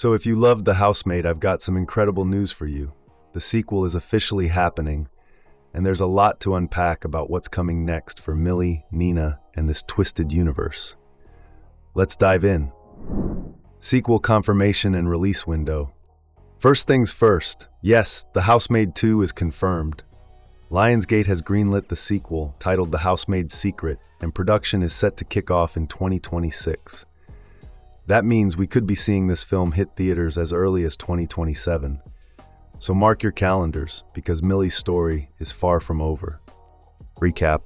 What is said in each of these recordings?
So if you loved The Housemaid, I've got some incredible news for you. The sequel is officially happening, and there's a lot to unpack about what's coming next for Millie, Nina, and this twisted universe. Let's dive in. Sequel confirmation and release window. First things first, yes, The Housemaid 2 is confirmed. Lionsgate has greenlit the sequel, titled The Housemaid's Secret, and production is set to kick off in 2026. That means we could be seeing this film hit theaters as early as 2027. So mark your calendars, because Millie's story is far from over. Recap: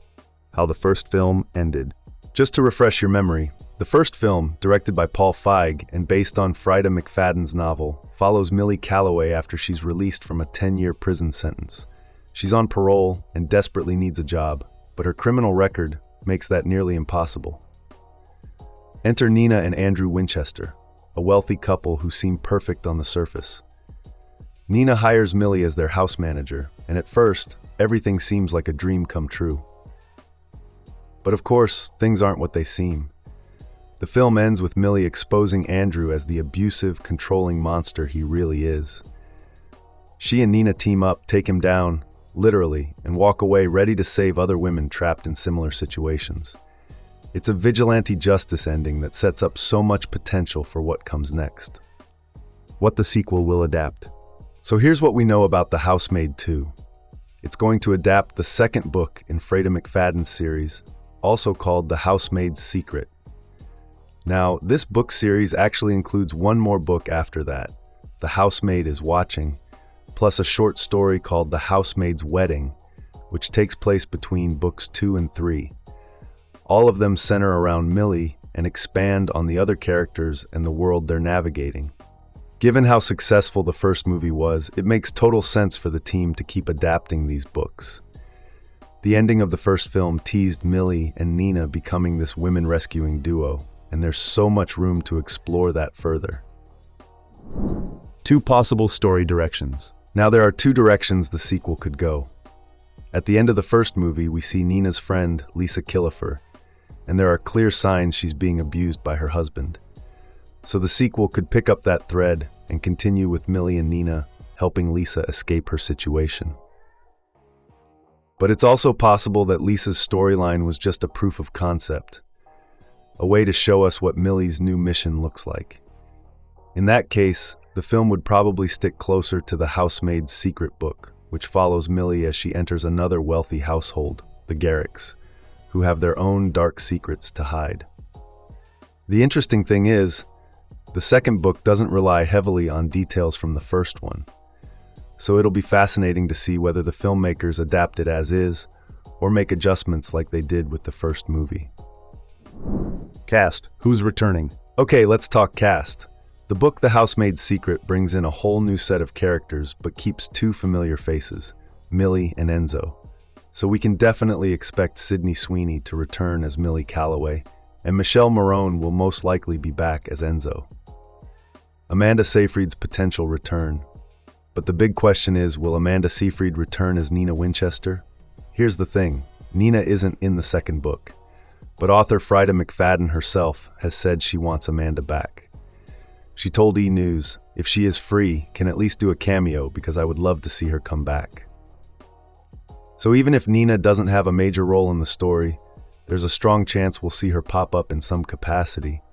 how the first film ended. Just to refresh your memory, the first film, directed by Paul Feig and based on Freida McFadden's novel, follows Millie Calloway after she's released from a 10-year prison sentence. She's on parole and desperately needs a job, but her criminal record makes that nearly impossible. Enter Nina and Andrew Winchester, a wealthy couple who seem perfect on the surface. Nina hires Millie as their house manager, and at first, everything seems like a dream come true. But of course, things aren't what they seem. The film ends with Millie exposing Andrew as the abusive, controlling monster he really is. She and Nina team up, take him down, literally, and walk away ready to save other women trapped in similar situations. It's a vigilante justice ending that sets up so much potential for what comes next. What the sequel will adapt. So here's what we know about The Housemaid 2. It's going to adapt the second book in Freida McFadden's series, also called The Housemaid's Secret. Now, this book series actually includes one more book after that, The Housemaid is Watching, plus a short story called The Housemaid's Wedding, which takes place between books 2 and 3. All of them center around Millie and expand on the other characters and the world they're navigating. Given how successful the first movie was, it makes total sense for the team to keep adapting these books. The ending of the first film teased Millie and Nina becoming this women-rescuing duo, and there's so much room to explore that further. 2 possible story directions. Now there are 2 directions the sequel could go. At the end of the first movie, we see Nina's friend, Lisa Killefer, and there are clear signs she's being abused by her husband. So the sequel could pick up that thread and continue with Millie and Nina helping Lisa escape her situation. But it's also possible that Lisa's storyline was just a proof of concept, a way to show us what Millie's new mission looks like. In that case, the film would probably stick closer to The Housemaid's Secret book, which follows Millie as she enters another wealthy household, the Garricks, who have their own dark secrets to hide. The interesting thing is, the second book doesn't rely heavily on details from the first one, so it'll be fascinating to see whether the filmmakers adapt it as is or make adjustments like they did with the first movie. Cast. Who's returning? Okay, let's talk cast. The book The Housemaid's Secret brings in a whole new set of characters but keeps 2 familiar faces, Millie and Enzo. So we can definitely expect Sydney Sweeney to return as Millie Calloway, and Michele Morrone will most likely be back as Enzo. Amanda Seyfried's potential return. But the big question is, will Amanda Seyfried return as Nina Winchester? Here's the thing, Nina isn't in the second book, but author Freida McFadden herself has said she wants Amanda back. She told E! News, if she is free, can at least do a cameo because I would love to see her come back. So even if Nina doesn't have a major role in the story, there's a strong chance we'll see her pop up in some capacity.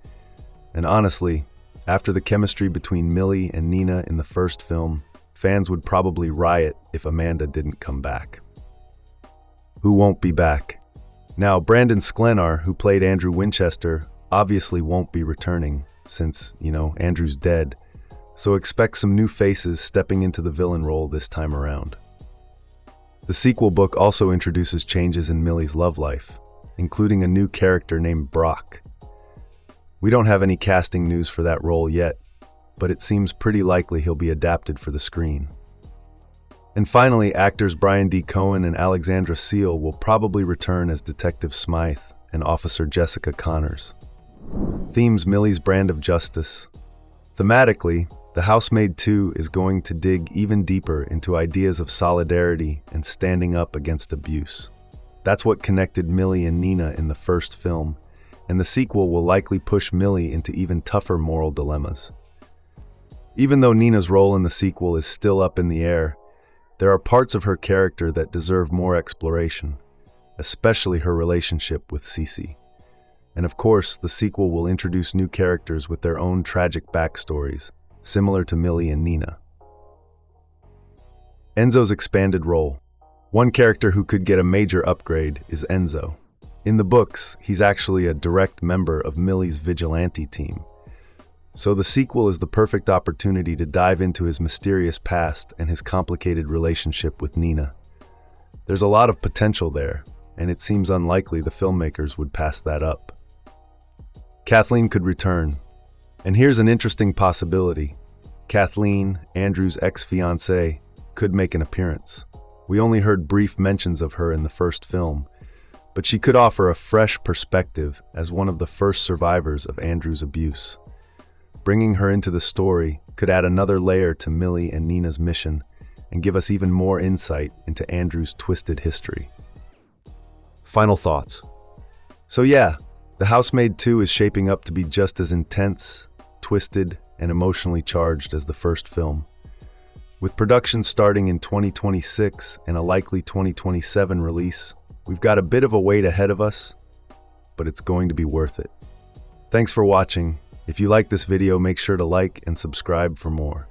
And honestly, after the chemistry between Millie and Nina in the first film, fans would probably riot if Amanda didn't come back. Who won't be back? Now, Brandon Sklenar, who played Andrew Winchester, obviously won't be returning since, Andrew's dead, so expect some new faces stepping into the villain role this time around. The sequel book also introduces changes in Millie's love life, including a new character named Brock. We don't have any casting news for that role yet, but it seems pretty likely he'll be adapted for the screen. And finally, actors Brian D. Cohen and Alexandra Seal will probably return as Detective Smythe and Officer Jessica Connors. Themes: Millie's brand of justice. Thematically, The Housemaid 2 is going to dig even deeper into ideas of solidarity and standing up against abuse. That's what connected Millie and Nina in the first film, and the sequel will likely push Millie into even tougher moral dilemmas. Even though Nina's role in the sequel is still up in the air, there are parts of her character that deserve more exploration, especially her relationship with Cece. And of course, the sequel will introduce new characters with their own tragic backstories, similar to Millie and Nina. Enzo's expanded role. One character who could get a major upgrade is Enzo. In the books, he's actually a direct member of Millie's vigilante team. So the sequel is the perfect opportunity to dive into his mysterious past and his complicated relationship with Nina. There's a lot of potential there, and it seems unlikely the filmmakers would pass that up. Kathleen could return. And here's an interesting possibility. Kathleen, Andrew's ex-fiancée, could make an appearance. We only heard brief mentions of her in the first film, but she could offer a fresh perspective as one of the first survivors of Andrew's abuse. Bringing her into the story could add another layer to Millie and Nina's mission and give us even more insight into Andrew's twisted history. Final thoughts. So yeah, The Housemaid 2 is shaping up to be just as intense, twisted, and emotionally charged as the first film. With production starting in 2026 and a likely 2027 release, we've got a bit of a wait ahead of us, but it's going to be worth it. Thanks for watching. If you like this video, make sure to like and subscribe for more.